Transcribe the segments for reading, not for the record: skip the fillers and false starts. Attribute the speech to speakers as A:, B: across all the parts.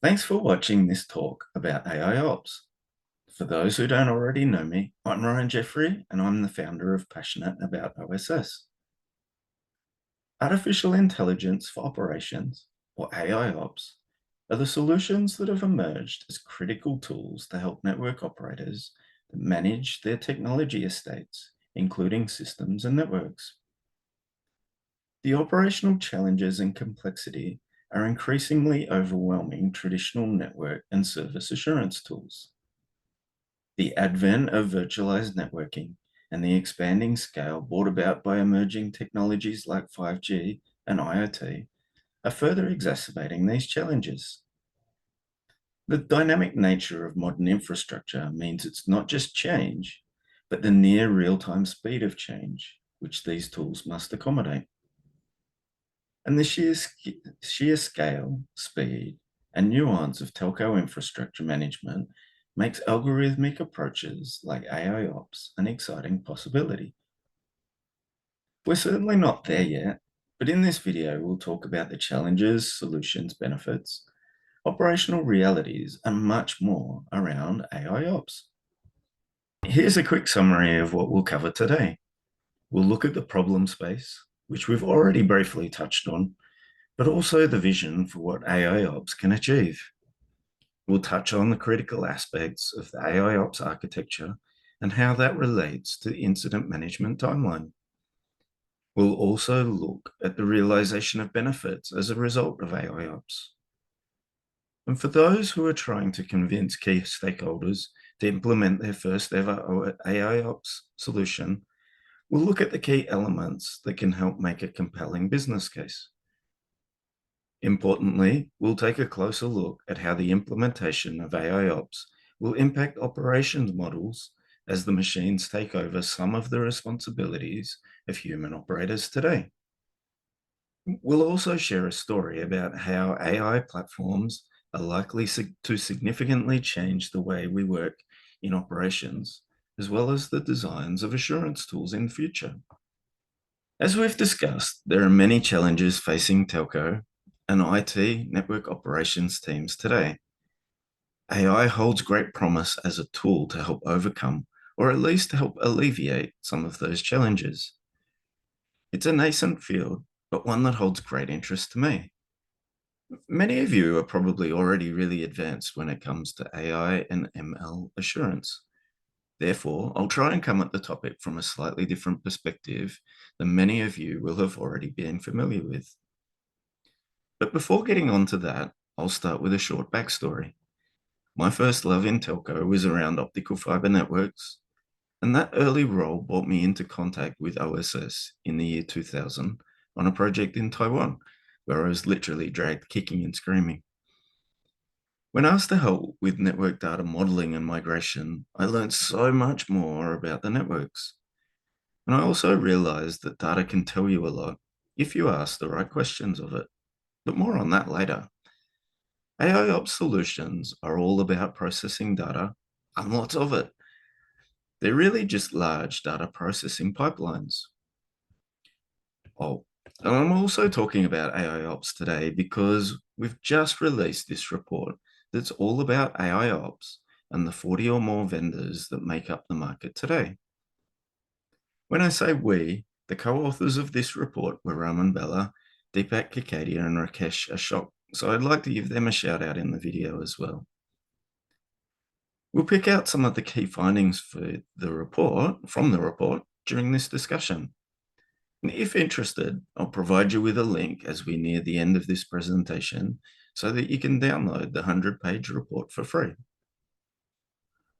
A: Thanks for watching this talk about AIOps. For those who don't already know me, I'm Ryan Jeffrey, and I'm the founder of Passionate About OSS. Artificial Intelligence for Operations, or AIOps, are the solutions that have emerged as critical tools to help network operators manage their technology estates, including systems and networks. The operational challenges and complexity are increasingly overwhelming traditional network and service assurance tools. The advent of virtualized networking and the expanding scale brought about by emerging technologies like 5G and IoT are further exacerbating these challenges. The dynamic nature of modern infrastructure means it's not just change, but the near real-time speed of change, which these tools must accommodate. And the sheer scale, speed, and nuance of telco infrastructure management makes algorithmic approaches like AIOps an exciting possibility. We're certainly not there yet, but in this video, we'll talk about the challenges, solutions, benefits, operational realities, and much more around AIOps. Here's a quick summary of what we'll cover today. We'll look at the problem space, which we've already briefly touched on, but also the vision for what AIOps can achieve. We'll touch on the critical aspects of the AIOps architecture and how that relates to the incident management timeline. We'll also look at the realization of benefits as a result of AIOps. And for those who are trying to convince key stakeholders to implement their first ever AIOps solution, we'll look at the key elements that can help make a compelling business case. Importantly, we'll take a closer look at how the implementation of AIOps will impact operations models as the machines take over some of the responsibilities of human operators today. We'll also share a story about how AI platforms are likely to significantly change the way we work in operations, as well as the designs of assurance tools in the future. As we've discussed, there are many challenges facing telco and IT network operations teams today. AI holds great promise as a tool to help overcome, or at least to help alleviate some of those challenges. It's a nascent field, but one that holds great interest to me. Many of you are probably already really advanced when it comes to AI and ML assurance. Therefore, I'll try and come at the topic from a slightly different perspective than many of you will have already been familiar with. But before getting on to that, I'll start with a short backstory. My first love in telco was around optical fiber networks, and that early role brought me into contact with OSS in the year 2000 on a project in Taiwan, where I was literally dragged kicking and screaming. When asked to help with network data modeling and migration, I learned so much more about the networks. And I also realized that data can tell you a lot if you ask the right questions of it. But more on that later. AIOps solutions are all about processing data and lots of it. They're really just large data processing pipelines. Oh, and I'm also talking about AIOps today because we've just released this report that's all about AIOps and the 40 or more vendors that make up the market today. When I say we, the co-authors of this report were Raman Bella, Deepak Kakadia, and Rakesh Ashok, so I'd like to give them a shout out in the video as well. We'll pick out some of the key findings from the report during this discussion. And if interested, I'll provide you with a link as we near the end of this presentation so that you can download the 100-page report for free.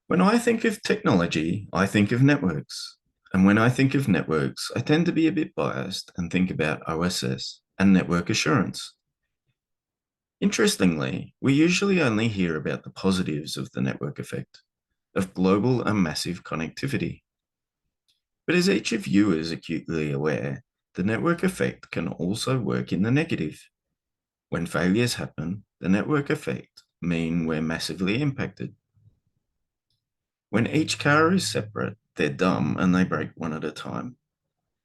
A: When I think of technology, I think of networks. And when I think of networks, I tend to be a bit biased and think about OSS and network assurance. Interestingly, we usually only hear about the positives of the network effect, of global and massive connectivity. But as each of you is acutely aware, the network effect can also work in the negative. When failures happen, the network effect means we're massively impacted. When each car is separate, they're dumb and they break one at a time.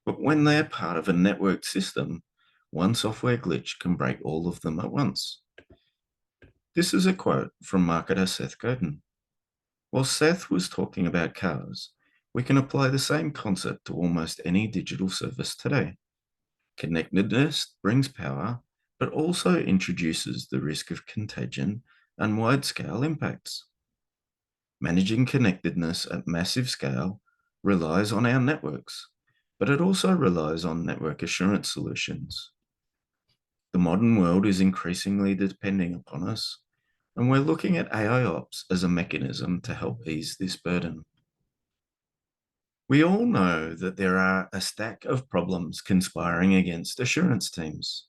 A: But when they're part of a networked system, one software glitch can break all of them at once. This is a quote from marketer Seth Godin. While Seth was talking about cars, we can apply the same concept to almost any digital service today. Connectedness brings power, but also introduces the risk of contagion and wide-scale impacts. Managing connectedness at massive scale relies on our networks, but it also relies on network assurance solutions. The modern world is increasingly depending upon us, and we're looking at AIOps as a mechanism to help ease this burden. We all know that there are a stack of problems conspiring against assurance teams.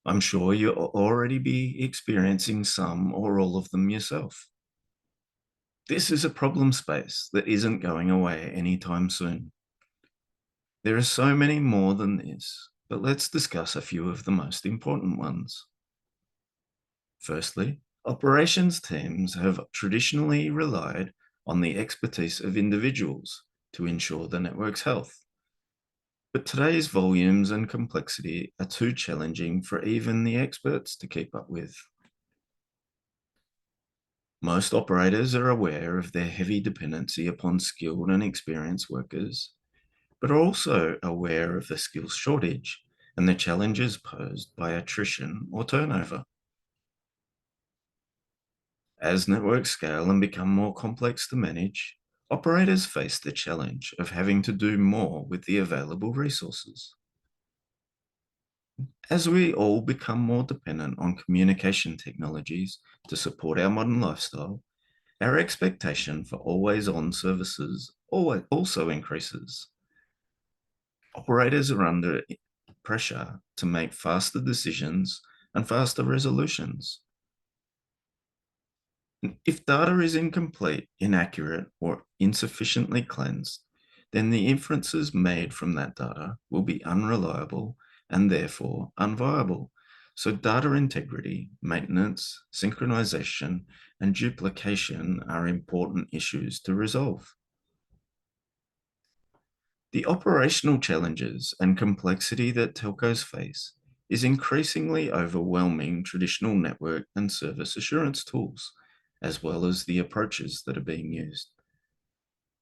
A: I'm sure you'll already be experiencing some or all of them yourself. This is a problem space that isn't going away anytime soon. There are so many more than this, but let's discuss a few of the most important ones. Firstly, operations teams have traditionally relied on the expertise of individuals to ensure the network's health. But today's volumes and complexity are too challenging for even the experts to keep up with. Most operators are aware of their heavy dependency upon skilled and experienced workers, but are also aware of the skills shortage and the challenges posed by attrition or turnover. As networks scale and become more complex to manage, operators face the challenge of having to do more with the available resources. As we all become more dependent on communication technologies to support our modern lifestyle, our expectation for always-on services also increases. Operators are under pressure to make faster decisions and faster resolutions. If data is incomplete, inaccurate, or insufficiently cleansed, then the inferences made from that data will be unreliable and therefore unviable. So data integrity, maintenance, synchronization, and duplication are important issues to resolve. The operational challenges and complexity that telcos face is increasingly overwhelming traditional network and service assurance tools, as well as the approaches that are being used.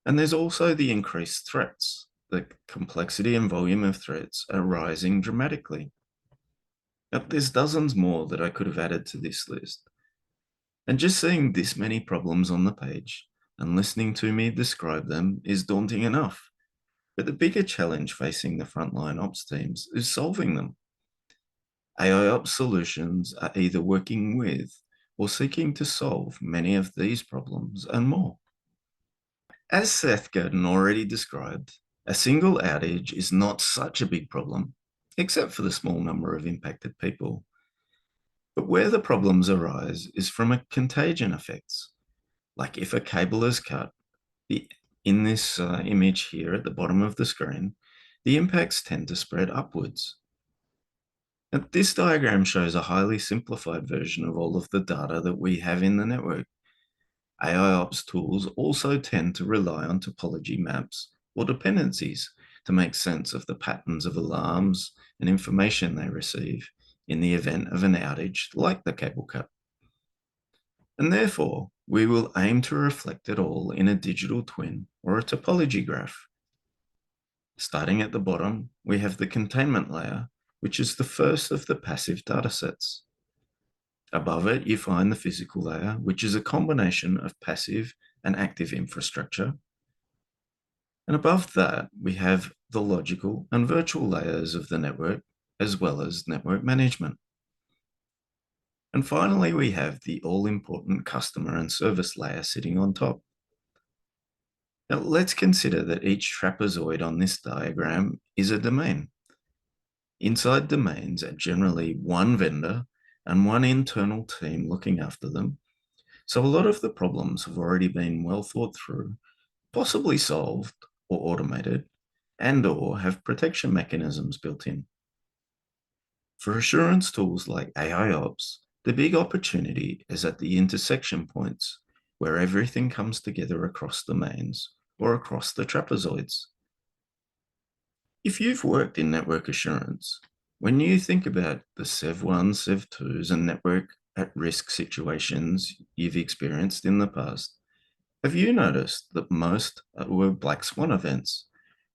A: And there's also the increased threats. The complexity and volume of threats are rising dramatically. Now, there's dozens more that I could have added to this list. And just seeing this many problems on the page and listening to me describe them is daunting enough. But the bigger challenge facing the frontline ops teams is solving them. AIOps solutions are either working with or seeking to solve many of these problems and more. As Seth Godin already described, a single outage is not such a big problem, except for the small number of impacted people. But where the problems arise is from a contagion effects, like if a cable is cut, in this image here at the bottom of the screen, the impacts tend to spread upwards. Now, this diagram shows a highly simplified version of all of the data that we have in the network. AIOps tools also tend to rely on topology maps or dependencies to make sense of the patterns of alarms and information they receive in the event of an outage like the cable cut. And therefore, we will aim to reflect it all in a digital twin or a topology graph. Starting at the bottom, we have the containment layer, which is the first of the passive datasets. Above it, you find the physical layer, which is a combination of passive and active infrastructure. And above that, we have the logical and virtual layers of the network, as well as network management. And finally, we have the all-important customer and service layer sitting on top. Now, let's consider that each trapezoid on this diagram is a domain. Inside domains are generally one vendor and one internal team looking after them. So a lot of the problems have already been well thought through, possibly solved or automated, and/or have protection mechanisms built in. For assurance tools like AIOps, the big opportunity is at the intersection points where everything comes together across domains or across the trapezoids. If you've worked in network assurance, when you think about the Sev 1, Sev 2s, and network at risk situations you've experienced in the past, have you noticed that most were black swan events,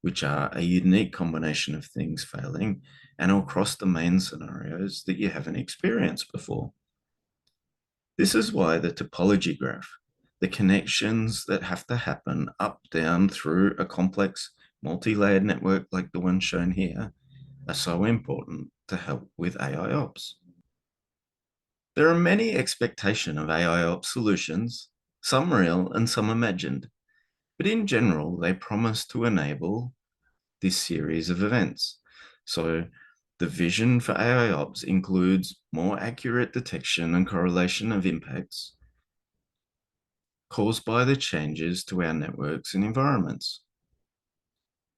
A: which are a unique combination of things failing and across domain scenarios that you haven't experienced before? This is why the topology graph, the connections that have to happen up, down through a complex multi-layered network like the one shown here, are so important to help with AI ops. There are many expectations of AI ops solutions, some real and some imagined, but in general, they promise to enable this series of events. So the vision for AI ops includes more accurate detection and correlation of impacts caused by the changes to our networks and environments,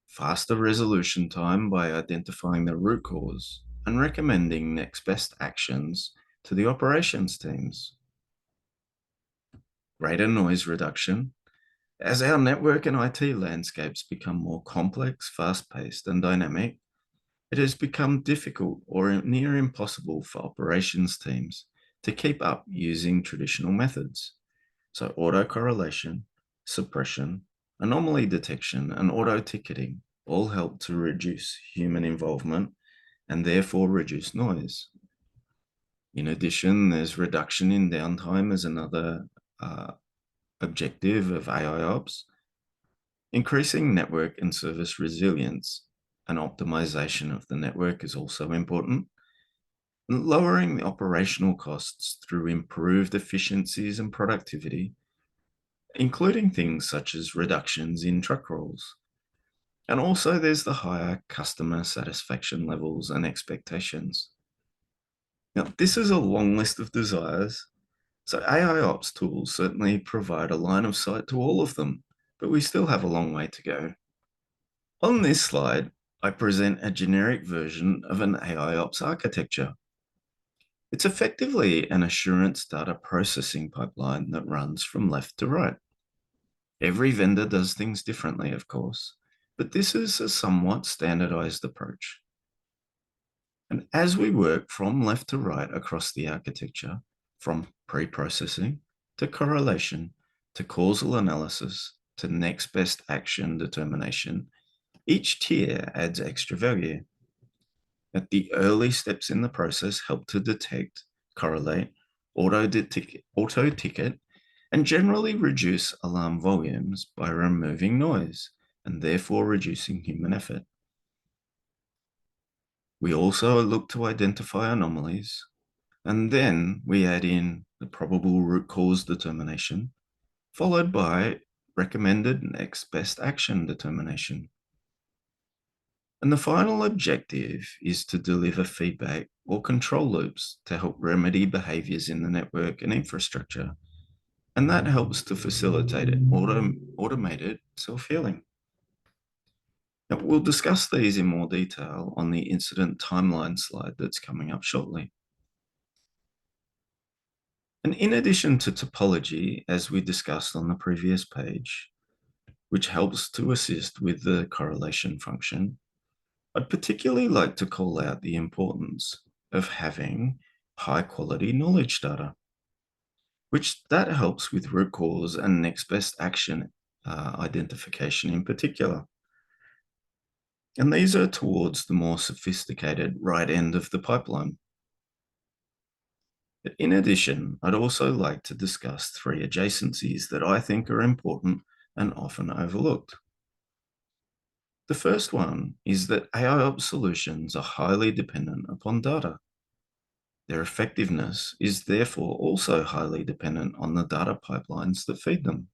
A: faster resolution time by identifying the root cause and recommending next best actions to the operations teams, greater noise reduction. As our network and IT landscapes become more complex, fast-paced, and dynamic, it has become difficult or near impossible for operations teams to keep up using traditional methods. So autocorrelation, suppression, anomaly detection, and auto-ticketing all help to reduce human involvement and therefore reduce noise. In addition, there's reduction in downtime as another objective of AIOps. Increasing network and service resilience and optimization of the network is also important. Lowering the operational costs through improved efficiencies and productivity, including things such as reductions in truck rolls. And also there's the higher customer satisfaction levels and expectations. Now, this is a long list of desires. So AI ops tools certainly provide a line of sight to all of them, but we still have a long way to go. On this slide, I present a generic version of an AIOps architecture. It's effectively an assurance data processing pipeline that runs from left to right. Every vendor does things differently, of course, but this is a somewhat standardized approach. And as we work from left to right across the architecture, from pre-processing to correlation to causal analysis to next best action determination, each tier adds extra value. At the early steps in the process help to detect, correlate, auto-ticket, and generally reduce alarm volumes by removing noise and therefore reducing human effort. We also look to identify anomalies, and then we add in the probable root cause determination, followed by recommended next best action determination. And the final objective is to deliver feedback or control loops to help remedy behaviors in the network and infrastructure. And that helps to facilitate it, automated self-healing. Now, we'll discuss these in more detail on the incident timeline slide that's coming up shortly. And in addition to topology, as we discussed on the previous page, which helps to assist with the correlation function, I'd particularly like to call out the importance of having high quality knowledge data, which that helps with root cause and next best action identification in particular. And these are towards the more sophisticated right end of the pipeline. But in addition, I'd also like to discuss three adjacencies that I think are important and often overlooked. The first one is that AIOps solutions are highly dependent upon data. Their effectiveness is therefore also highly dependent on the data pipelines that feed them.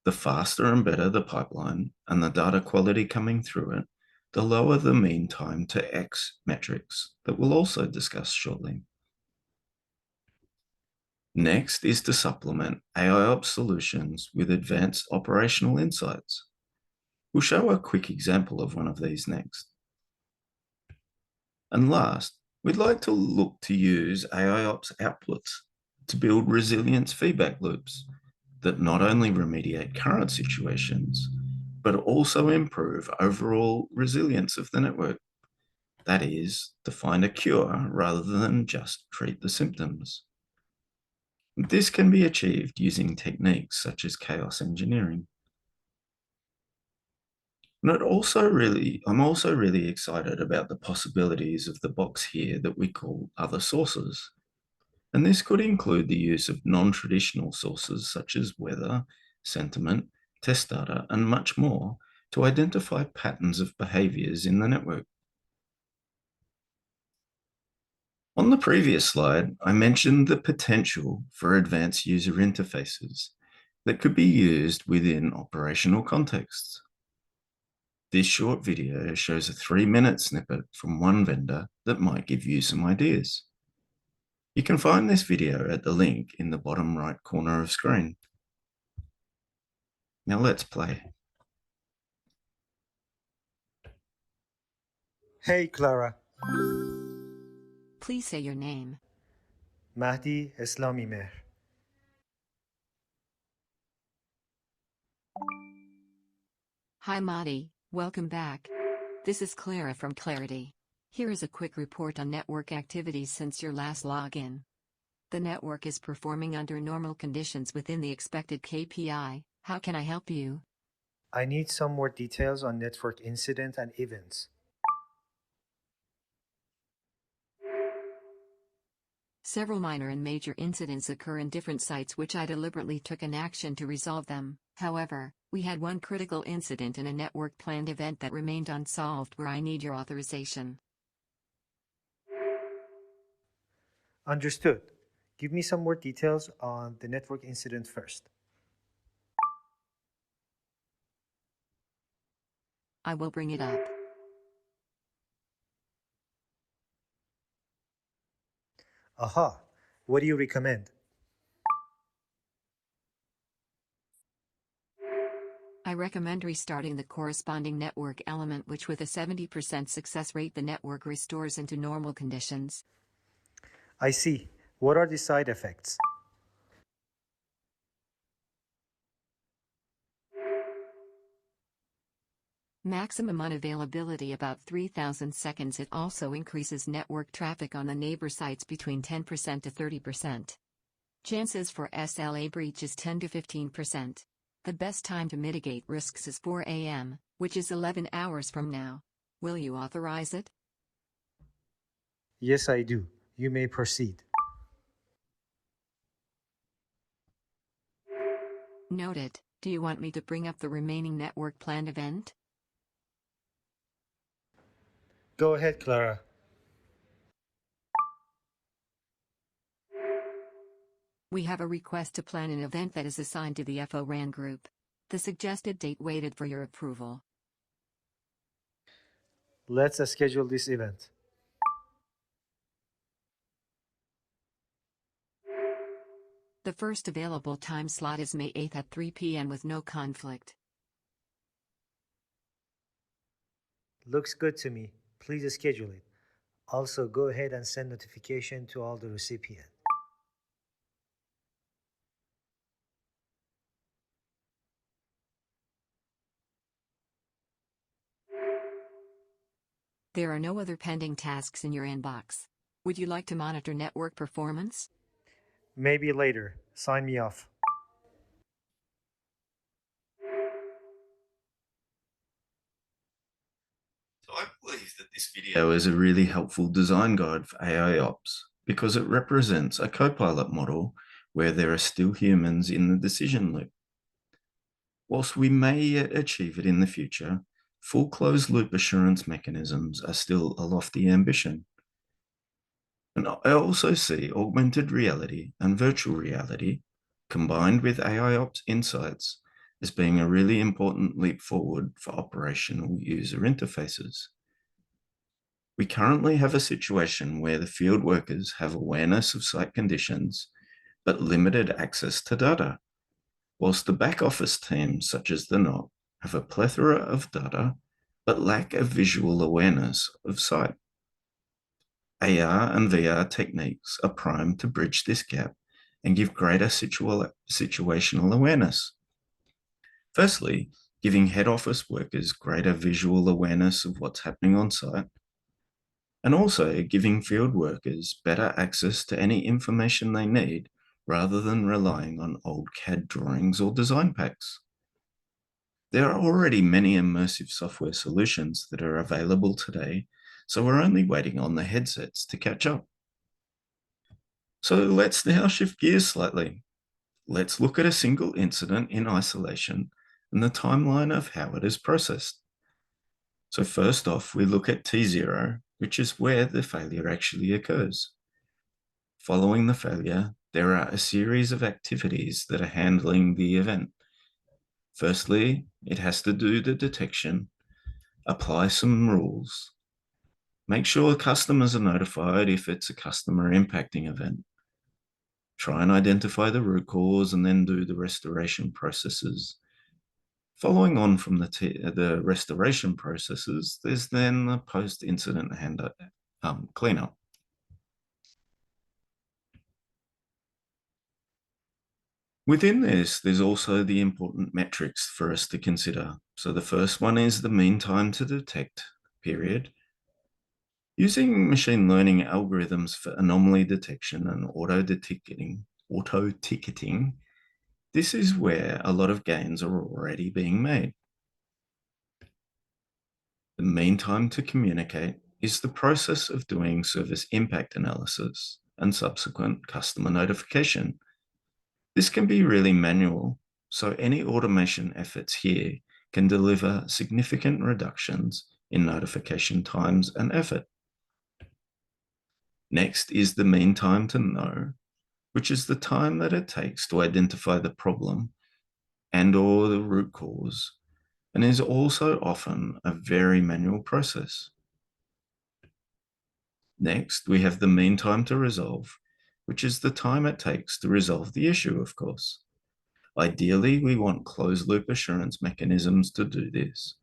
A: The faster and better the pipeline and the data quality coming through it, the lower the mean time to X metrics that we'll also discuss shortly. Next is to supplement AIOps solutions with advanced operational insights. We'll show a quick example of one of these next. And last, we'd like to look to use AIOps outputs to build resilience feedback loops that not only remediate current situations, but also improve overall resilience of the network. That is, to find a cure rather than just treat the symptoms. This can be achieved using techniques such as chaos engineering. And I'm also really excited about the possibilities of the box here that we call other sources. And this could include the use of non-traditional sources such as weather, sentiment, test data, and much more to identify patterns of behaviors in the network. On the previous slide, I mentioned the potential for advanced user interfaces that could be used within operational contexts. This short video shows a 3-minute snippet from one vendor that might give you some ideas. You can find this video at the link in the bottom right corner of screen. Now let's play.
B: Hey, Clara.
C: Please say your name.
B: Mahdi Islami Mehr.
C: Hi Mahdi, welcome back. This is Clara from Clarity. Here is a quick report on network activities since your last login. The network is performing under normal conditions within the expected KPI. How can I help you?
B: I need some more details on network incident and events.
C: Several minor and major incidents occur in different sites which I deliberately took an action to resolve them. However, we had one critical incident in a network planned event that remained unsolved where I need your authorization.
B: Understood. Give me some more details on the network incident first.
C: I will bring it up.
B: Aha. What do you recommend?
C: I recommend restarting the corresponding network element which with a 70% success rate the network restores into normal conditions.
B: I see. What are the side effects?
C: Maximum unavailability about 3000 seconds. It also increases network traffic on the neighbor sites between 10% to 30%. Chances for SLA breach is 10 to 15%. The best time to mitigate risks is 4 a.m., which is 11 hours from now. Will you authorize it?
B: Yes, I do. You may proceed.
C: Noted. Do you want me to bring up the remaining network planned event?
B: Go ahead, Clara.
C: We have a request to plan an event that is assigned to the FORAN group. The suggested date waited for your approval.
B: Let's schedule this event.
C: The first available time slot is May 8th at 3 p.m. with no conflict.
B: Looks good to me. Please schedule it. Also, go ahead and send notification to all the recipients.
C: There are no other pending tasks in your inbox. Would you like to monitor network performance?
B: Maybe later. Sign me off.
A: So I believe that this video is a really helpful design guide for AIOps because it represents a co-pilot model where there are still humans in the decision loop. Whilst we may yet achieve it in the future, full closed-loop assurance mechanisms are still a lofty ambition. And I also see augmented reality and virtual reality combined with AIOps insights as being a really important leap forward for operational user interfaces. We currently have a situation where the field workers have awareness of site conditions, but limited access to data, whilst the back office teams, such as the NOC, have a plethora of data, but lack a visual awareness of site. AR and VR techniques are primed to bridge this gap and give greater situational awareness. Firstly, giving head office workers greater visual awareness of what's happening on site, and also giving field workers better access to any information they need rather than relying on old CAD drawings or design packs. There are already many immersive software solutions that are available today, so we're only waiting on the headsets to catch up. So let's now shift gears slightly. Let's look at a single incident in isolation and the timeline of how it is processed. So first off, we look at T0, which is where the failure actually occurs. Following the failure, there are a series of activities that are handling the event. Firstly, it has to do the detection, apply some rules, make sure customers are notified if it's a customer impacting event, try and identify the root cause, and then do the restoration processes. Following on from the restoration processes, there's then the post-incident cleanup. Within this, there's also the important metrics for us to consider. So the first one is the mean time to detect period. Using machine learning algorithms for anomaly detection and auto-ticketing, this is where a lot of gains are already being made. The mean time to communicate is the process of doing service impact analysis and subsequent customer notification. This can be really manual, so any automation efforts here can deliver significant reductions in notification times and effort. Next is the mean time to know, which is the time that it takes to identify the problem and/or the root cause, and is also often a very manual process. Next, we have the mean time to resolve, which is the time it takes to resolve the issue, of course. Ideally, we want closed-loop assurance mechanisms to do this,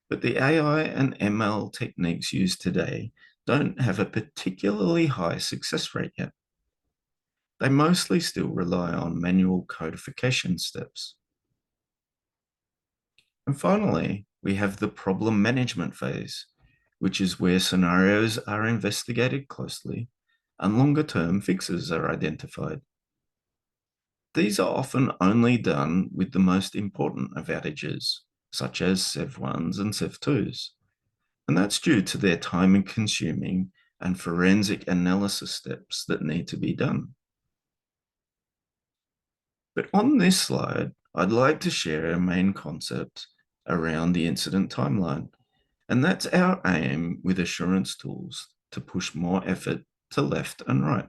A: but the AI and ML techniques used today don't have a particularly high success rate yet. They mostly still rely on manual codification steps. And finally, we have the problem management phase, which is where scenarios are investigated closely and longer-term fixes are identified. These are often only done with the most important of outages, such as Sev1s and Sev2s, and that's due to their time-consuming and forensic analysis steps that need to be done. But on this slide, I'd like to share a main concept around the incident timeline, and that's our aim with assurance tools to push more effort to left and right.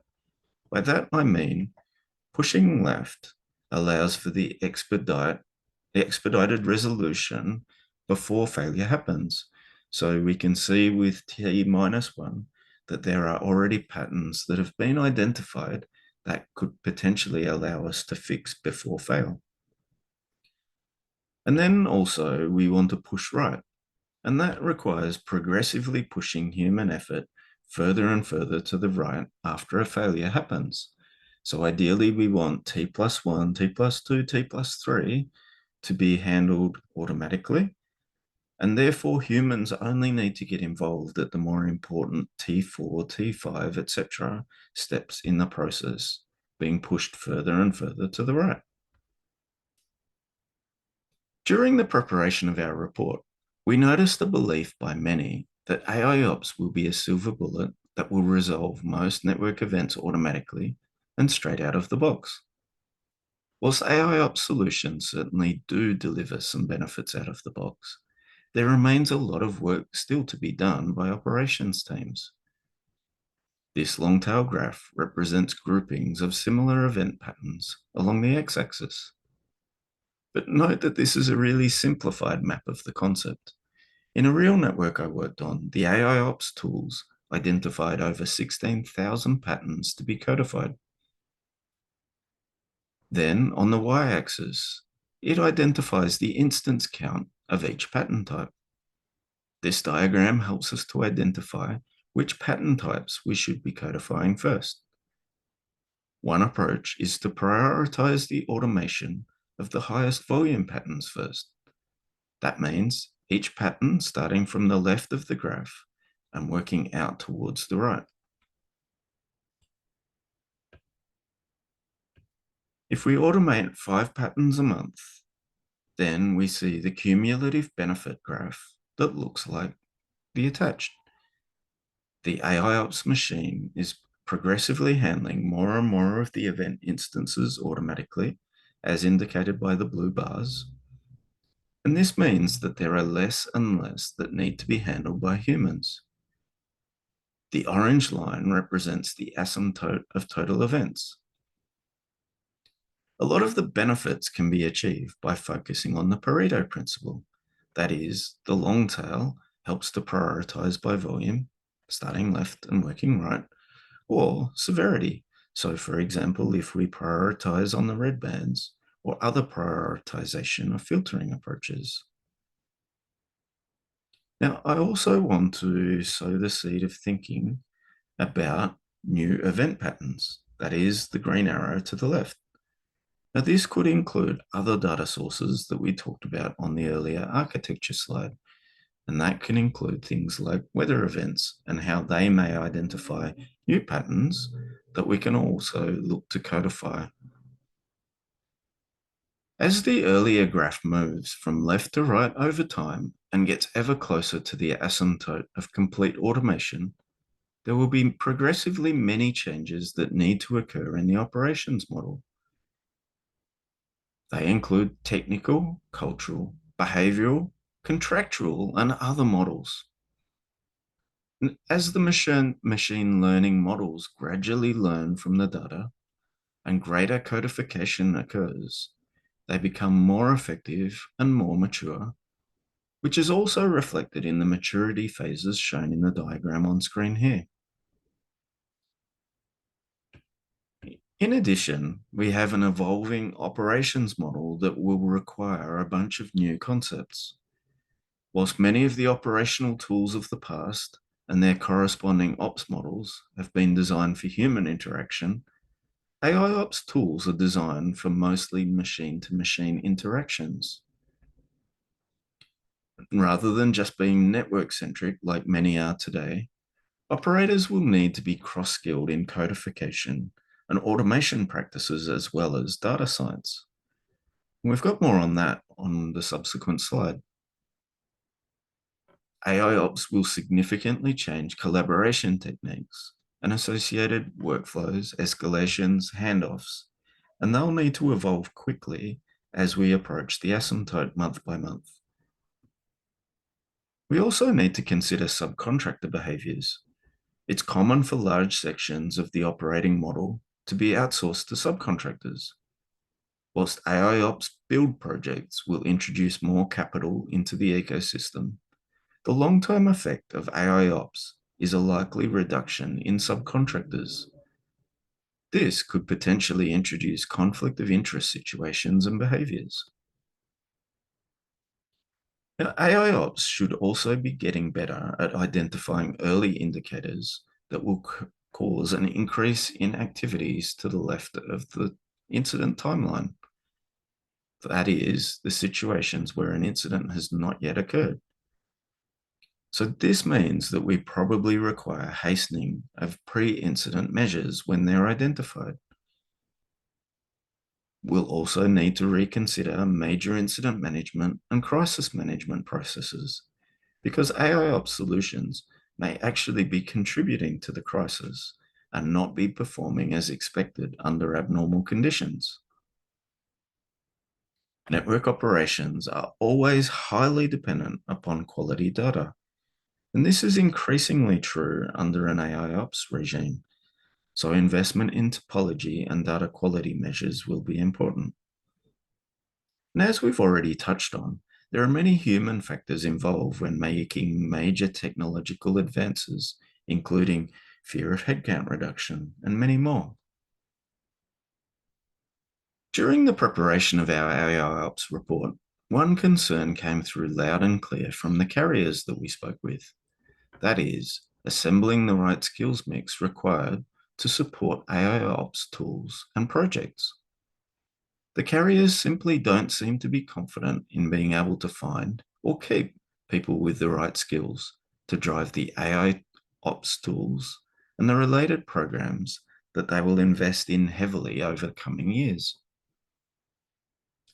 A: By that, I mean pushing left allows for the expedited resolution before failure happens. So we can see with T-1 that there are already patterns that have been identified that could potentially allow us to fix before fail. And then also we want to push right, and that requires progressively pushing human effort further and further to the right after a failure happens. So ideally we want T+1, T+2, T+3 to be handled automatically, and therefore humans only need to get involved at the more important T4, T5, etc. steps in the process, being pushed further and further to the right. During the preparation of our report, we noticed a belief by many that AIOps will be a silver bullet that will resolve most network events automatically and straight out of the box. Whilst AIOps solutions certainly do deliver some benefits out of the box, there remains a lot of work still to be done by operations teams. This long tail graph represents groupings of similar event patterns along the x-axis. But note that this is a really simplified map of the concept. In a real network I worked on, the AIOps tools identified over 16,000 patterns to be codified. Then, on the y-axis, it identifies the instance count of each pattern type. This diagram helps us to identify which pattern types we should be codifying first. One approach is to prioritize the automation of the highest volume patterns first. That means each pattern starting from the left of the graph and working out towards the right. If we automate 5 patterns a month, then we see the cumulative benefit graph that looks like the attached. The AIOps machine is progressively handling more and more of the event instances automatically, as indicated by the blue bars. And this means that there are less and less that need to be handled by humans. The orange line represents the asymptote of total events. A lot of the benefits can be achieved by focusing on the Pareto principle. That is, the long tail helps to prioritize by volume, starting left and working right, or severity. So, for example, if we prioritize on the red bands, or other prioritization or filtering approaches. Now, I also want to sow the seed of thinking about new event patterns. That is the green arrow to the left. Now, this could include other data sources that we talked about on the earlier architecture slide, and that can include things like weather events and how they may identify new patterns that we can also look to codify. As the earlier graph moves from left to right over time and gets ever closer to the asymptote of complete automation, there will be progressively many changes that need to occur in the operations model. They include technical, cultural, behavioral, contractual, and other models. As the machine learning models gradually learn from the data and greater codification occurs, they become more effective and more mature, which is also reflected in the maturity phases shown in the diagram on screen here. In addition, we have an evolving operations model that will require a bunch of new concepts. Whilst many of the operational tools of the past and their corresponding ops models have been designed for human interaction, AIOps tools are designed for mostly machine-to-machine interactions. Rather than just being network-centric like many are today, operators will need to be cross-skilled in codification and automation practices as well as data science. We've got more on that on the subsequent slide. AIOps will significantly change collaboration techniques and associated workflows, escalations, handoffs, and they'll need to evolve quickly as we approach the asymptote month by month. We also need to consider subcontractor behaviors. It's common for large sections of the operating model to be outsourced to subcontractors. Whilst AIOps build projects will introduce more capital into the ecosystem, the long-term effect of AIOps is a likely reduction in subcontractors. This could potentially introduce conflict of interest situations and behaviors. Now, AIOps should also be getting better at identifying early indicators that will cause an increase in activities to the left of the incident timeline. That is, the situations where an incident has not yet occurred. So this means that we probably require hastening of pre-incident measures when they're identified. We'll also need to reconsider major incident management and crisis management processes, because AIOps solutions may actually be contributing to the crisis and not be performing as expected under abnormal conditions. Network operations are always highly dependent upon quality data, and this is increasingly true under an AIOps regime. So investment in topology and data quality measures will be important. And as we've already touched on, there are many human factors involved when making major technological advances, including fear of headcount reduction and many more. During the preparation of our AIOps report, one concern came through loud and clear from the carriers that we spoke with. That is, assembling the right skills mix required to support AIOps tools and projects. The carriers simply don't seem to be confident in being able to find or keep people with the right skills, to drive the AI ops tools and the related programs that they will invest in heavily over the coming years.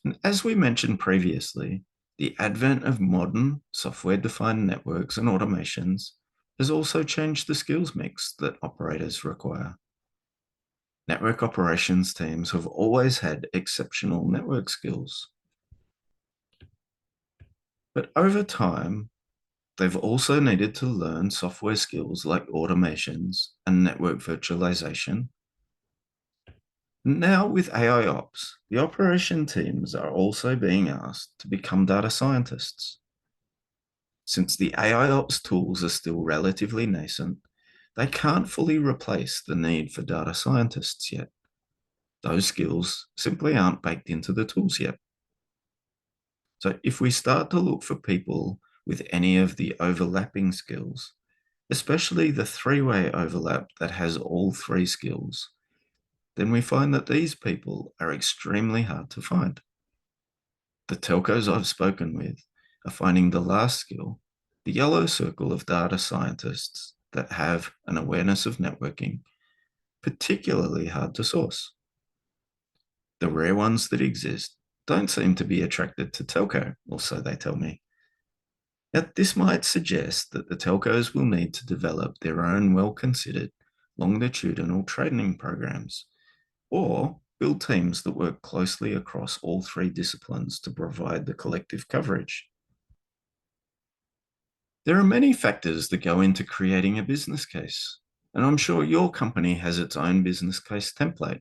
A: And as we mentioned previously, the advent of modern software-defined networks and automations has also changed the skills mix that operators require. Network operations teams have always had exceptional network skills. But over time, they've also needed to learn software skills like automations and network virtualization. Now, with AI ops, the operation teams are also being asked to become data scientists. Since the AI ops tools are still relatively nascent, they can't fully replace the need for data scientists yet. Those skills simply aren't baked into the tools yet. So, if we start to look for people with any of the overlapping skills, especially the three-way overlap that has all three skills, then we find that these people are extremely hard to find. The telcos I've spoken with are finding the last skill, the yellow circle of data scientists that have an awareness of networking, particularly hard to source. The rare ones that exist don't seem to be attracted to telco, or so they tell me. Yet this might suggest that the telcos will need to develop their own well-considered longitudinal training programs, or build teams that work closely across all three disciplines to provide the collective coverage. There are many factors that go into creating a business case, and I'm sure your company has its own business case template.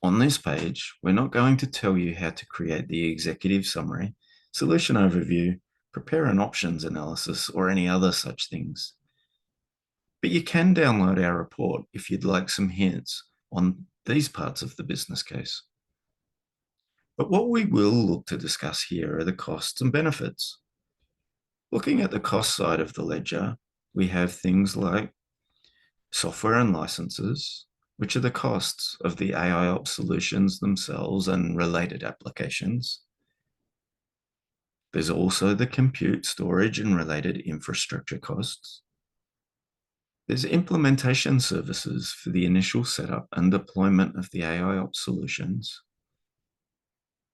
A: On this page, we're not going to tell you how to create the executive summary, solution overview, prepare an options analysis, or any other such things. But you can download our report if you'd like some hints on these parts of the business case. But what we will look to discuss here are the costs and benefits. Looking at the cost side of the ledger, we have things like software and licenses, which are the costs of the AIOps solutions themselves and related applications. There's also the compute, storage, and related infrastructure costs. There's implementation services for the initial setup and deployment of the AIOps solutions.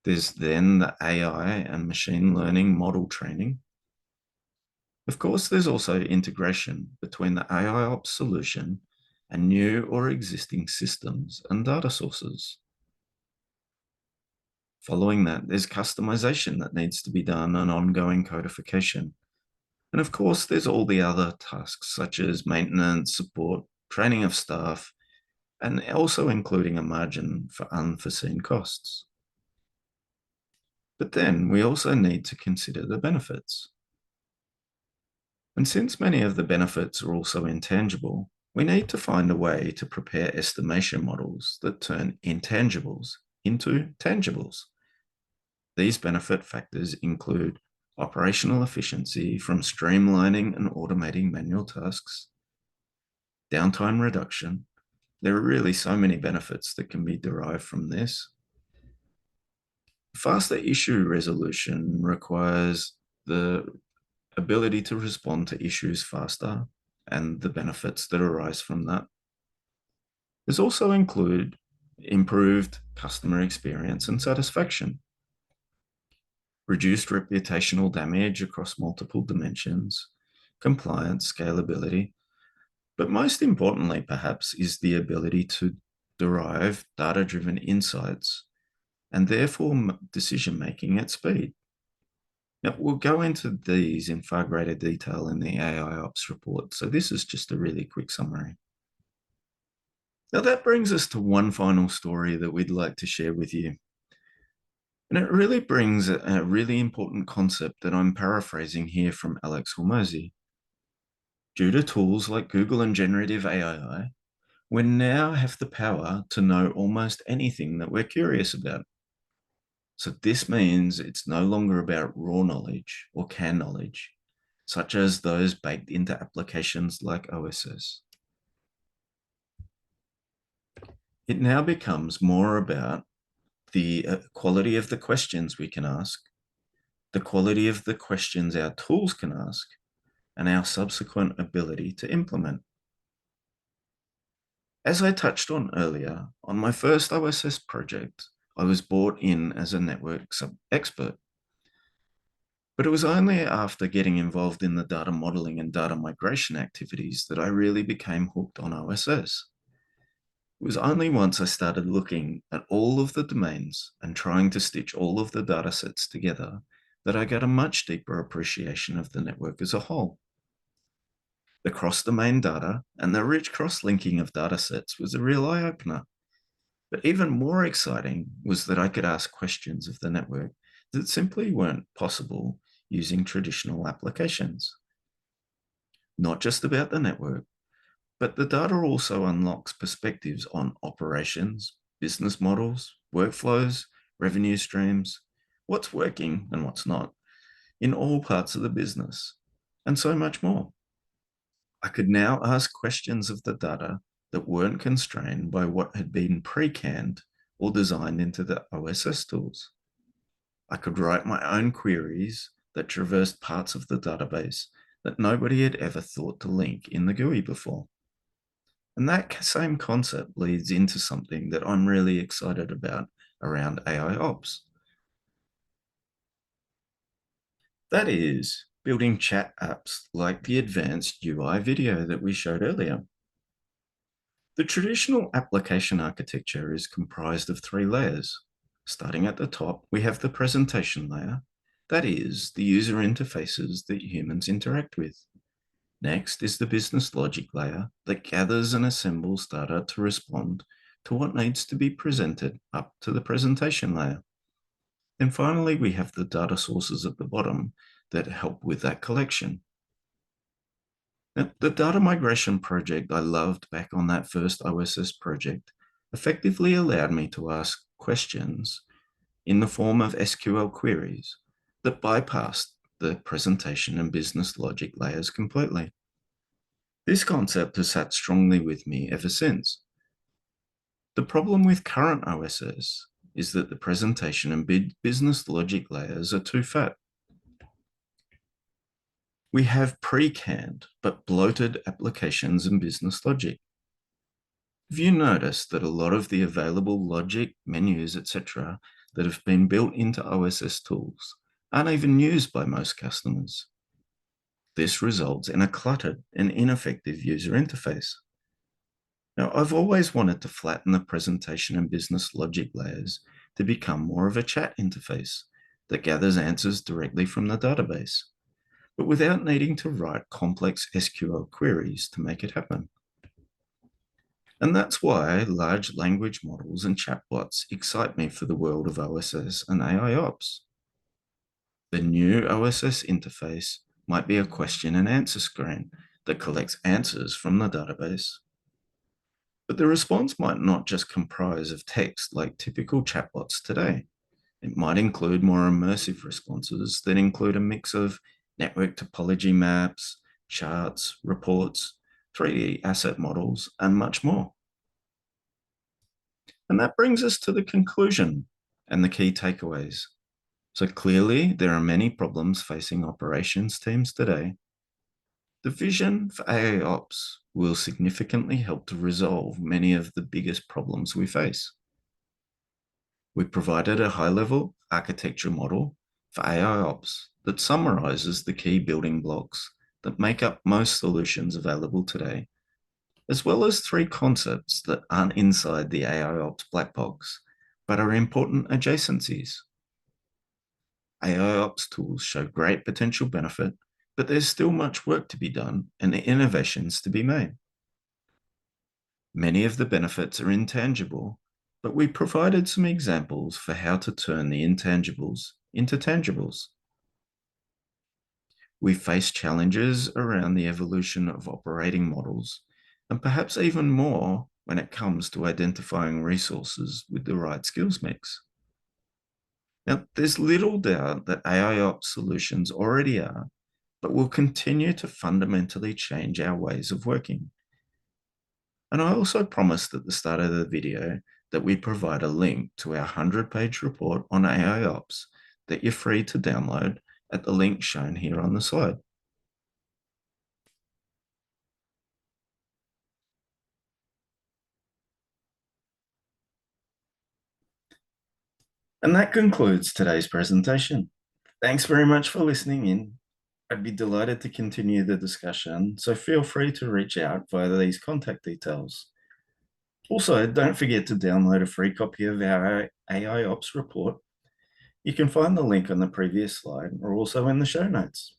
A: There's then the AI and machine learning model training. Of course, there's also integration between the AIOps solution and new or existing systems and data sources. Following that, there's customization that needs to be done and ongoing codification. And of course, there's all the other tasks such as maintenance, support, training of staff, and also including a margin for unforeseen costs. But then we also need to consider the benefits. And since many of the benefits are also intangible, we need to find a way to prepare estimation models that turn intangibles into tangibles. These benefit factors include operational efficiency from streamlining and automating manual tasks, downtime reduction. There are really so many benefits that can be derived from this. Faster issue resolution requires the ability to respond to issues faster and the benefits that arise from that. There's also include improved customer experience and satisfaction, reduced reputational damage across multiple dimensions, compliance, scalability, but most importantly, perhaps, is the ability to derive data-driven insights and therefore decision-making at speed. Now, we'll go into these in far greater detail in the AIOps report, so this is just a really quick summary. Now, that brings us to one final story that we'd like to share with you. And it really brings a really important concept that I'm paraphrasing here from Alex Hormozy. Due to tools like Google and generative AI, we now have the power to know almost anything that we're curious about. So this means it's no longer about raw knowledge or canned knowledge, such as those baked into applications like OSS. It now becomes more about the quality of the questions we can ask, the quality of the questions our tools can ask, and our subsequent ability to implement. As I touched on earlier, on my first OSS project, I was brought in as a network expert. But it was only after getting involved in the data modeling and data migration activities that I really became hooked on OSS. It was only once I started looking at all of the domains and trying to stitch all of the data sets together that I got a much deeper appreciation of the network as a whole. The cross-domain data and the rich cross-linking of data sets was a real eye-opener. But even more exciting was that I could ask questions of the network that simply weren't possible using traditional applications. Not just about the network, but the data also unlocks perspectives on operations, business models, workflows, revenue streams, what's working and what's not in all parts of the business, and so much more. I could now ask questions of the data that weren't constrained by what had been pre-canned or designed into the OSS tools. I could write my own queries that traversed parts of the database that nobody had ever thought to link in the GUI before. And that same concept leads into something that I'm really excited about around AIOps. That is building chat apps like the advanced UI video that we showed earlier. The traditional application architecture is comprised of three layers. Starting at the top, we have the presentation layer. That is, the user interfaces that humans interact with. Next is the business logic layer that gathers and assembles data to respond to what needs to be presented up to the presentation layer. And finally, we have the data sources at the bottom that help with that collection. Now, the data migration project I loved back on that first OSS project effectively allowed me to ask questions in the form of SQL queries that bypassed the presentation and business logic layers completely. This concept has sat strongly with me ever since. The problem with current OSS is that the presentation and business logic layers are too fat. We have pre-canned but bloated applications and business logic. Have you noticed that a lot of the available logic, menus, etc., that have been built into OSS tools aren't even used by most customers? This results in a cluttered and ineffective user interface. Now, I've always wanted to flatten the presentation and business logic layers to become more of a chat interface that gathers answers directly from the database, but without needing to write complex SQL queries to make it happen. And that's why large language models and chatbots excite me for the world of OSS and AIOps. The new OSS interface might be a question and answer screen that collects answers from the database. But the response might not just comprise of text like typical chatbots today. It might include more immersive responses that include a mix of network topology maps, charts, reports, 3D asset models, and much more. And that brings us to the conclusion and the key takeaways. So clearly, there are many problems facing operations teams today. The vision for AIOps will significantly help to resolve many of the biggest problems we face. We provided a high-level architecture model for AIOps that summarizes the key building blocks that make up most solutions available today, as well as three concepts that aren't inside the AIOps black box, but are important adjacencies. AIOps tools show great potential benefit, but there's still much work to be done and innovations to be made. Many of the benefits are intangible, but we provided some examples for how to turn the intangibles into tangibles. We face challenges around the evolution of operating models, and perhaps even more when it comes to identifying resources with the right skills mix. Now, there's little doubt that AIOps solutions already are, but will continue to fundamentally change our ways of working. And I also promised at the start of the video that we provide a link to our 100-page report on AIOps that you're free to download at the link shown here on the slide. And that concludes today's presentation. Thanks very much for listening in. I'd be delighted to continue the discussion, so feel free to reach out via these contact details. Also, don't forget to download a free copy of our AI Ops report. You can find the link on the previous slide or also in the show notes.